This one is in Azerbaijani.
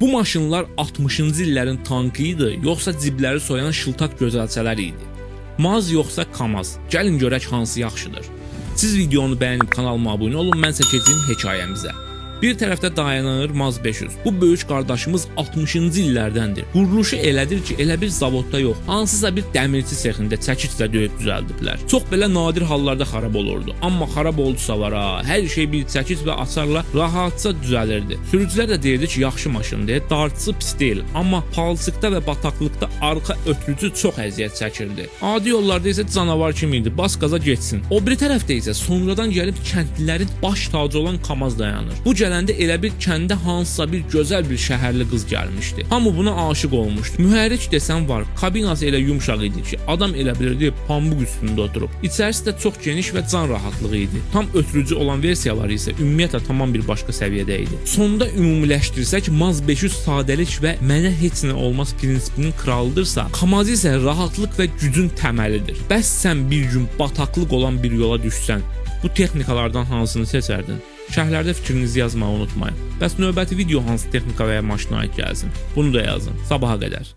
Bu maşınlar 60-cı illərin tankı idi, yoxsa cibləri soyan şıltaq gözəlçələr idi? Maz yoxsa Kamaz? Gəlin görək hansı yaxşıdır. Siz videonu bəyənib kanalıma abunə olun, mən isə keçim hekayəmizə. Bir tərəfdə dayanır Maz 500. Bu böyük qardaşımız 60-cı illərdəndir. Quruluşu elədir ki, elə bir zavodda yox, hansısa bir dəmirçi sexində çəkiçlə döyüb düzəldiblər. Çox belə nadir hallarda xarab olurdu. Amma xarab oldusa var ha, hər şey bir çəkiç və açarla rahatca düzəlirdi. Sürücülər də deyirdi ki, yaxşı maşındır, dartısı pis deyil, amma palçıqda və bataqlıqda arxa ötürücü çox əziyyət çəkirdi. Adi yollarda isə canavar kimi idi, bas qaza getsin. O biri tərəfdə isə sonradan gəlib kəndlilərin baş tacı olan Kamaz dayanır. Bu gələndə elə bir kəndə hansısa bir gözəl bir şəhərli qız gəlmişdi. Hamı buna aşiq olmuşdu. Mühərrik desəm var, kabinası elə yumşaq idi ki, adam elə bilirdi pambıq üstündə oturub. İçərisi də çox geniş və can rahatlığı idi. Tam ötürücü olan versiyaları isə ümumiyyətlə tamam bir başqa səviyyədə idi. Sonda ümumiləşdirsək, Maz 500 sadəlik və mənə heç nə olmaz prinsipinin kralıdırsa, Kamaz isə rahatlıq və gücün təməlidir. Bəs sən bir gün bataqlıq olan bir yola düşsən, bu texnikalardan hansını seçərdin? Şərhlərdə fikrinizi yazmağı unutmayın. Bəs növbəti video hansı texnika və ya maşına aid gəlsin? Bunu da yazın. Sabaha qədər.